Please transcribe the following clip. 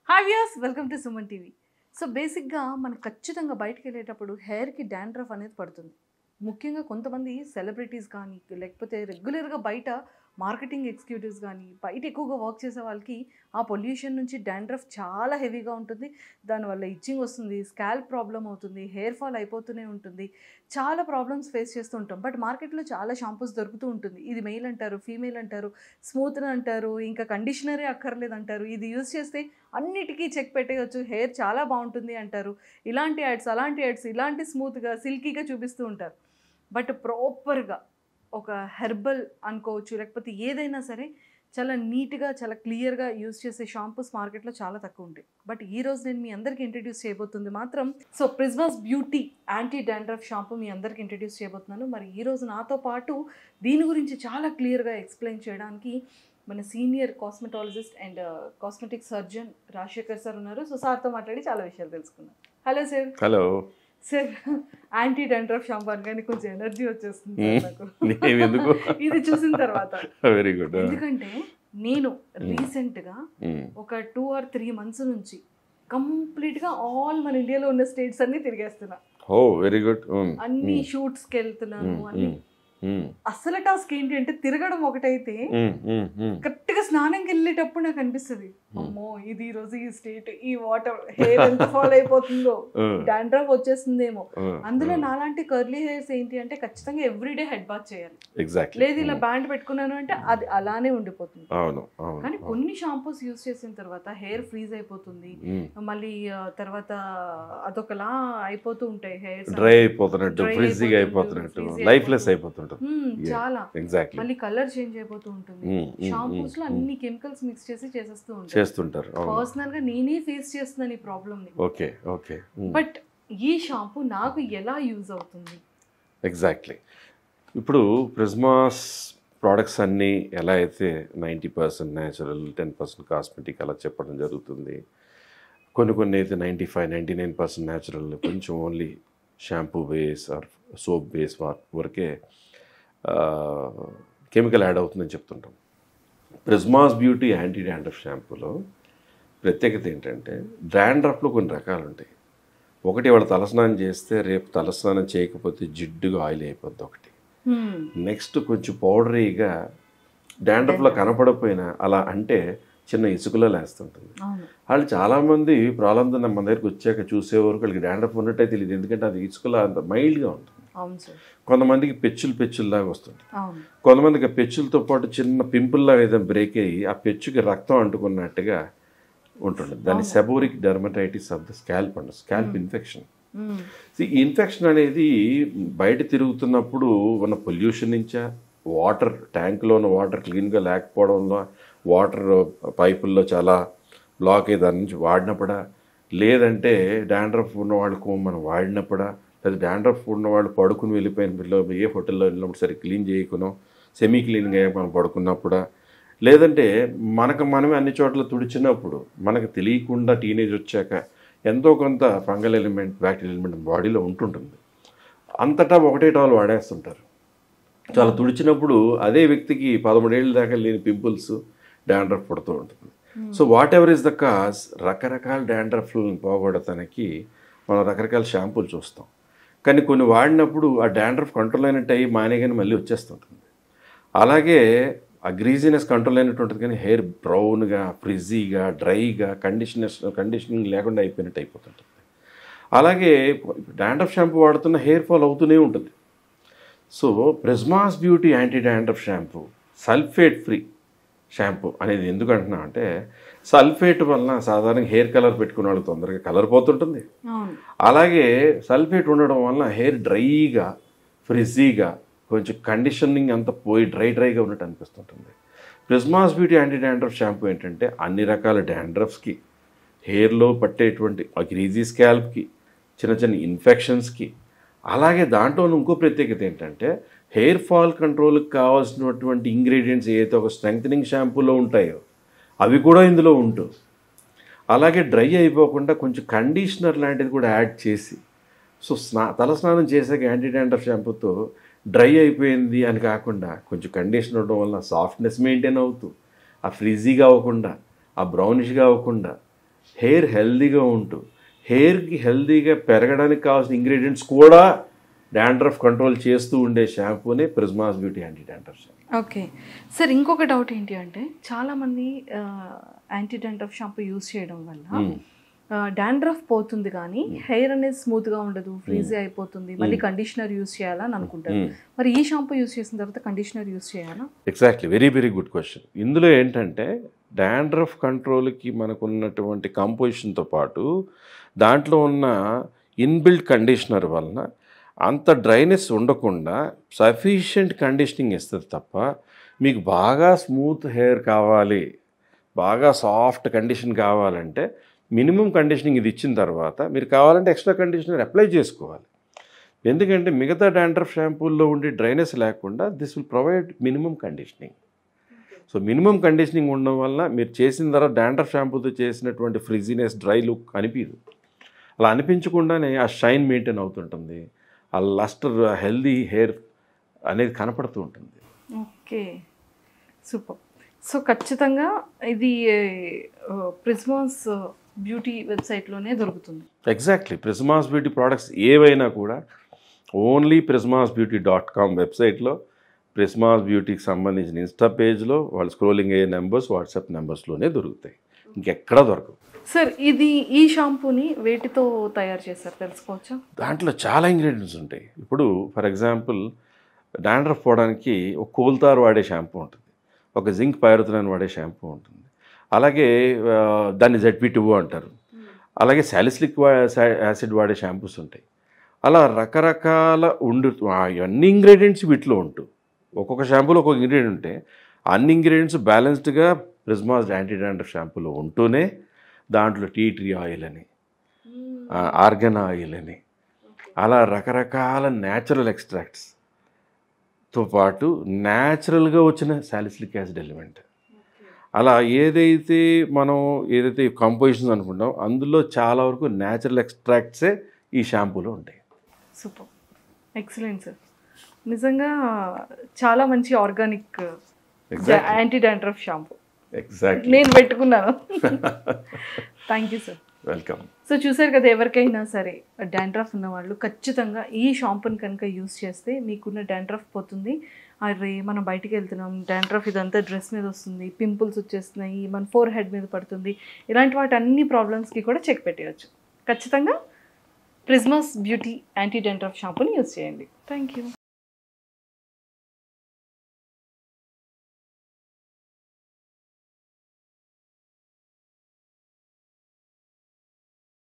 Hi viewers, welcome to Suman TV. So బేసిక్గా మనం ఖచ్చితంగా బయటకు వెళ్ళేటప్పుడు హెయిర్కి డాండ్రఫ్ అనేది పడుతుంది. ముఖ్యంగా కొంతమంది సెలబ్రిటీస్ కానీ లేకపోతే రెగ్యులర్గా బయట మార్కెటింగ్ ఎగ్జిక్యూటివ్స్ కానీ బయట ఎక్కువగా వర్క్ చేసే వాళ్ళకి ఆ పొల్యూషన్ నుంచి డాండ్రఫ్ చాలా హెవీగా ఉంటుంది. దానివల్ల ఇచ్చింగ్ వస్తుంది, స్కాల్ప్ ప్రాబ్లం అవుతుంది, హెయిర్ ఫాల్ అయిపోతూనే ఉంటుంది. చాలా ప్రాబ్లమ్స్ ఫేస్ చేస్తూ ఉంటాం. బట్ మార్కెట్లో చాలా షాంపూస్ దొరుకుతూ ఉంటుంది. ఇది మెయిల్ అంటారు, ఫీమేల్ అంటారు, స్మూత్నర్ అంటారు, ఇంకా కండిషనరే అక్కర్లేదు అంటారు. ఇది యూజ్ చేస్తే అన్నిటికీ చెక్ పెట్టేయచ్చు, హెయిర్ చాలా బాగుంటుంది అంటారు. ఇలాంటి యాడ్స్, అలాంటి యాడ్స్, ఇలాంటి స్మూత్గా సిల్కీగా చూపిస్తూ ఉంటారు. బట్ ప్రాపర్గా ఒక హెర్బల్ అనుకోవచ్చు, లేకపోతే ఏదైనా సరే చాలా నీట్గా, చాలా క్లియర్గా యూజ్ చేసే షాంపూస్ మార్కెట్లో చాలా తక్కువ ఉంటాయి. బట్ ఈరోజు నేను మీ అందరికీ ఇంట్రడ్యూస్ చేయబోతుంది మాత్రం Prismas beauty anti dandruff shampoo మీ అందరికీ ఇంట్రడ్యూస్ చేయబోతున్నాను. మరి ఈరోజు నాతో పాటు దీని గురించి చాలా క్లియర్గా ఎక్స్ప్లెయిన్ చేయడానికి మన senior cosmetologist and cosmetic surgeon Rajasekhar sir ఉన్నారు. సో సార్తో మాట్లాడి చాలా విషయాలు తెలుసుకున్నాం. Hello sir. Hello sir, anti dandruff shampoo అనగానే కొంచెం ఎనర్జీ వచ్చేస్తుంది నాకు ఎందుకు ఇది చూసిన తర్వాత. Very good. ఎందుకంటే నేను రీసెంట్గా ఒక 2 or 3 months నుంచి కంప్లీట్గా ఆల్ మన ఇండియాలో ఉన్న స్టేట్స్ అన్ని తిరిగేస్తున్నా. ఓ వెరీ గుడ్. అన్ని షూట్స్కి వెళ్తున్నాను. అన్ని అసలు టాస్క్ ఏంటి అంటే తిరగడం ఒకటైతే కరెక్ట్ గా స్నానంకి వెళ్ళేటప్పుడు నాకు అనిపిస్తుంది, అమ్మో ఇది ఈ రోజు ఈ స్టేట్, ఈ వాటర్ హెయిర్ ఎంత ఫాల్ అయిపోతుందో, డాండ్రఫ్ వచ్చేస్తుందేమో. అందులో నాలాంటి కర్లీ హెయిర్స్ ఏంటి అంటే ఖచ్చితంగా ఎవ్రీడే హెడ్ బాత్ చేయాలి. లేదు ఇలా బ్యాండ్ పెట్టుకున్నాను అంటే అది అలానే ఉండిపోతుంది. కానీ కొన్ని షాంపూస్ యూజ్ చేసిన తర్వాత హెయిర్ ఫ్రీజ్ అయిపోతుంది, మళ్ళీ తర్వాత అదొకలా అయిపోతూ ఉంటాయి, హెయిర్ డ్రై అయిపోతున్నట్టు, ఫ్రీజీగా అయిపోతున్నట్టు, లైఫ్లెస్ అయిపోతుంటారు చాలా. మళ్ళీ కలర్ చేంజ్ అయిపోతూ ఉంటుంది. షాంపూస్ లో అన్ని కెమికల్స్ మిక్స్ చేసి చేస్తుంటారు. పర్సనల్ గా నేనే ఫేస్ చేస్తున్నాను ఈ ప్రాబ్లమ్ ని. Okay okay. బట్ ఈ షాంపూ నాకు ఎలా యూజ్ అవుతుంది? ఎగ్జాక్ట్లీ. ఇప్పుడు ప్రిజ్మాస్ ప్రోడక్ట్స్ అన్నీ ఎలా అయితే 90% న్యాచురల్, 10% కాస్మెటిక్ అలా చెప్పడం జరుగుతుంది. కొన్ని అయితే 95-99% న్యాచురల్, కొంచెం only shampoo base or soap base వరకే కెమికల్ యాడ్ అవుతుందని చెప్తుంటాం. ప్రిజ్మాస్ బ్యూటీ యాంటీ డాండ్రఫ్ షాంపూలో ప్రత్యేకత ఏంటంటే డాండ్రఫ్లో కొన్ని రకాలు ఉంటాయి. ఒకటి వాడు తలస్నానం చేస్తే రేపు తలస్నానం చేయకపోతే జిడ్డుగా ఆయిల్ అయిపోద్ది ఒకటి. నెక్స్ట్ కొంచెం పౌడరీగా డాండ్రఫ్లో కనపడకపోయినా అలా అంటే చిన్న ఇసుకలో లేస్తుంటుంది. వాళ్ళు చాలామంది ప్రాబ్లంతో మన దగ్గరికి వచ్చాక చూసేవారు వాళ్ళకి డాండ్రఫ్ ఉన్నట్టే తెలియదు, ఎందుకంటే అది ఇసుకలో అంత మైల్డ్గా ఉంటుంది. కొంతమందికి పెచ్చుల్లాగా వస్తుంది, కొంతమందికి పెచ్చులతో పాటు చిన్న పింపుల్లాగా ఏదైనా బ్రేక్ అయ్యి ఆ పెచ్చుకి రక్తం అంటుకున్నట్టుగా ఉంటుంది. దాన్ని seborrhoeic dermatitis of the scalp infection. ఈ ఇన్ఫెక్షన్ అనేది బయట తిరుగుతున్నప్పుడు ఉన్న పొల్యూషన్ నుంచా, వాటర్ ట్యాంకులో ఉన్న వాటర్ క్లీన్గా లేకపోవడంలో, వాటర్ పైపుల్లో చాలా బ్లాక్ అయ్యి దాని నుంచి వాడినప్పుడా, లేదంటే డాండ్రఫ్ ఉన్న వాళ్ళకు మనం వాడినప్పుడా, లేదా డాండ్రఫ్ ఉన్న వాళ్ళు పడుకుని వెళ్ళిపోయిన పిల్లలు ఏ హోటల్లో వెళ్ళినప్పుడు సరే క్లీన్ చేయకున్నాం, సెమీ క్లీన్గా మనం పడుకున్నప్పుడా, లేదంటే మనమే అన్ని చోట్ల తుడిచినప్పుడు మనకు తెలియకుండా టీనేజ్ వచ్చాక ఎంతో కొంత ఫంగల్ ఎలిమెంట్, బ్యాక్టీరియల్ ఎలిమెంట్ బాడీలో ఉంటుంటుంది. అంతటా ఒకటే టవల్ వాడేస్తుంటారు. చాలా తుడిచినప్పుడు అదే వ్యక్తికి 13 ఏళ్ళ దాకా లేని పింపుల్స్, డాండ్రఫ్ పుడుతూ ఉంటుంది. So what ever is the cause, రకరకాల డాండ్రఫ్లను పోగొడటానికి మనం రకరకాల షాంపూలు చూస్తాం. కానీ కొన్ని వాడినప్పుడు ఆ డాండ్రఫ్ కంట్రోల్ అయినట్టు అయ్యి మానేగానే మళ్ళీ వచ్చేస్తుంటుంది. అలాగే ఆ గ్రీజీనెస్ కంట్రోల్ అయినట్టు ఉంటుంది, కానీ హెయిర్ బ్రౌన్గా, ఫ్రిజీగా, డ్రైగా, కండిషనింగ్ లేకుండా అయిపోయినట్టు అయిపోతుంటుంది. అలాగే డాండ్రఫ్ షాంపూ వాడుతున్న హెయిర్ ఫాల్ అవుతూనే ఉంటుంది. So ప్రిజ్మాస్ beauty anti dandruff shampoo sulphate free shampoo అనేది ఎందుకు అంటున్నా అంటే, సల్ఫేట్ వలన సాధారణంగా హెయిర్ కలర్ పెట్టుకునే వాళ్ళకి తొందరగా కలర్ పోతుంటుంది. అలాగే సల్ఫేట్ ఉండడం వలన హెయిర్ డ్రైగా, ఫ్రిజీగా, కొంచెం కండిషనింగ్ అంతా పోయి డ్రైగా ఉన్నట్టు అనిపిస్తుంటుంది. ప్రిజ్మాస్ బ్యూటీ యాంటీ డాండ్రఫ్ షాంపూ ఏంటంటే అన్ని రకాల డాండ్రఫ్స్కి, హెయిర్లో పట్టేటువంటి గ్రీజీ స్కాల్ప్కి, చిన్న ఇన్ఫెక్షన్స్కి, అలాగే దాంట్లో ఇంకో ప్రత్యేకత ఏంటంటే హెయిర్ ఫాల్ కంట్రోల్కి కావాల్సినటువంటి ఇంగ్రీడియంట్స్ ఏదైతే ఒక స్ట్రెంగ్థనింగ్ షాంపూలో ఉంటాయో అవి కూడా ఇందులో ఉంటూ, అలాగే డ్రై అయిపోకుండా కొంచెం కండిషనర్ లాంటిది కూడా యాడ్ చేసి, సో తలస్నానం చేసాక యాంటీ డాండ్రఫ్ షాంపూతో డ్రై అయిపోయింది అని కాకుండా కొంచెం కండిషనర్ ఉండడం వల్ల సాఫ్ట్నెస్ మెయింటైన్ అవుతూ, ఆ ఫ్రిజీగా అవ్వకుండా, ఆ బ్రౌనిష్గా అవ్వకుండా, హెయిర్ హెల్దీగా ఉంటూ హెయిర్కి హెల్దీగా పెరగడానికి కావాల్సిన ఇంగ్రీడియంట్స్ కూడా డాండ్రఫ్ కంట్రోల్ చేస్తూ ఉండే షాంపూనే Prismas beauty anti dandruff shampoo. Okay sir, ఇంకొక డౌట్ ఏంటి అంటే చాలామంది యాంటీ డాండ్రఫ్ షాంపూ యూస్ చేయడం వల్ల డాండ్రఫ్ పోతుంది కానీ హెయిర్ అనేది స్మూత్గా ఉండదు, ఫ్రీజీ అయిపోతుంది, మళ్ళీ కండిషనర్ యూస్ చేయాలని అనుకుంటారు. మరి ఈ షాంపూ యూస్ చేసిన తర్వాత కండిషనర్ యూస్ చేయాలా? Exactly, very very good question. ఇందులో ఏంటంటే డాండ్రఫ్ కంట్రోల్కి మనకున్నటువంటి కంపోజిషన్తో పాటు దాంట్లో ఉన్న ఇన్బిల్ట్ కండిషనర్ వలన అంత డ్రైనెస్ ఉండకుండా సఫిషియెంట్ కండిషనింగ్ ఇస్తుంది తప్ప, మీకు బాగా స్మూత్ హెయిర్ కావాలి, బాగా సాఫ్ట్ కండిషన్ కావాలంటే మినిమం కండిషనింగ్ ఇది ఇచ్చిన తర్వాత మీరు కావాలంటే ఎక్స్ట్రా కండిషనర్ అప్లై చేసుకోవాలి. ఎందుకంటే మిగతా డాండ్రఫ్ షాంపూల్లో ఉండే డ్రైనెస్ లేకుండా this will provide minimum conditioning. So minimum conditioning ఉండడం వల్ల మీరు చేసిన తర్వాత డాండ్రఫ్ షాంపూతో చేసినటువంటి ఫ్రిజీనెస్, డ్రై లుక్ అనిపించదు. అలా అనిపించకుండానే ఆ షైన్ మెయింటైన్ అవుతుంటుంది, ఆ లస్టర్ హెల్దీ హెయిర్ అనేది కనపడుతూ ఉంటుంది. Okay, super. సో ఖచ్చితంగా ఇది ప్రిజ్మాస్ బ్యూటీ వెబ్సైట్లోనే దొరుకుతుంది. ఎగ్జాక్ట్లీ, ప్రిజ్మాస్ బ్యూటీ ప్రోడక్ట్స్ ఏవైనా కూడా ఓన్లీ prismasbeauty.com వెబ్సైట్లో ప్రిజ్మాస్ బ్యూటీకి సంబంధించిన ఇన్స్టా పేజ్లో వాళ్ళు స్క్రోలింగ్ అయ్యే నెంబర్స్, వాట్సాప్ నెంబర్స్లోనే దొరుకుతాయి, ఇంకెక్కడా దొరకవు. సార్, ఈ షాంపూని వేటితో తయారు చేస్తారు తెలుసుకోవచ్చా? దాంట్లో చాలా ఇంగ్రీడియంట్స్ ఉంటాయి. ఇప్పుడు ఫర్ ఎగ్జాంపుల్ డాండ్రఫ్ పోవడానికి ఒక కోల్తార్ వాడే షాంపూ ఉంటుంది, ఒక జింక్ పైరుతనాన్ని వాడే షాంపూ ఉంటుంది, అలాగే దాన్ని ZP2 అంటారు, అలాగే సాలిసిలిక్ యాసిడ్ వాడే షాంపూస్ ఉంటాయి. అలా రకరకాల అన్ని ఇంగ్రీడియంట్స్ వీటిలో ఉంటూ ఒక్కొక్క షాంపూలో ఒక్కొక్క ఇంగ్రీడియంట్ ఉంటే అన్ని ఇంగ్రీడియంట్స్ బ్యాలెన్స్డ్గా ప్రిజ్మాస్ యాంటీ డాండ్రఫ్ షాంపూలో ఉంటూనే దాంట్లో టీ ట్రీ ఆయిల్ అని, ఆర్గన్ ఆయిల్ అని, అలా రకరకాల న్యాచురల్ ఎక్స్ట్రాక్ట్స్తో పాటు న్యాచురల్గా వచ్చిన సాలిసిలిక్ యాసిడ్ ఎలిమెంట్, అలా ఏదైతే కంపోజిషన్స్ అనుకుంటాం అందులో చాలా వరకు న్యాచురల్ ఎక్స్ట్రాక్ట్సే ఈ షాంపూలో ఉంటాయి. Super, excellent sir. నిజంగా చాలా మంచి organic anti dandruff shampoo. Exactly, నేను పెట్టుకున్నాను. Thank you sir. Welcome. So చూసారు కదా, ఎవరికైనా సరే డాండ్రఫ్ ఉన్న వాళ్ళు ఖచ్చితంగా ఈ షాంపూని కనుక యూస్ చేస్తే మీకున్న డాండ్రఫ్ పోతుంది. అరే మనం బయటికి వెళ్తున్నాం, డాండ్రఫ్ ఇదంతా డ్రెస్ మీద వస్తుంది, పింపుల్స్ వచ్చేస్తున్నాయి, మన ఫోర్ హెడ్ మీద పడుతుంది, ఇలాంటి వాటి అన్ని ప్రాబ్లమ్స్కి కూడా చెక్ పెట్టేయచ్చు. ఖచ్చితంగా ప్రిజ్మాస్ బ్యూటీ యాంటీ డాండ్రఫ్ షాంపూని యూస్ చేయండి. Thank you.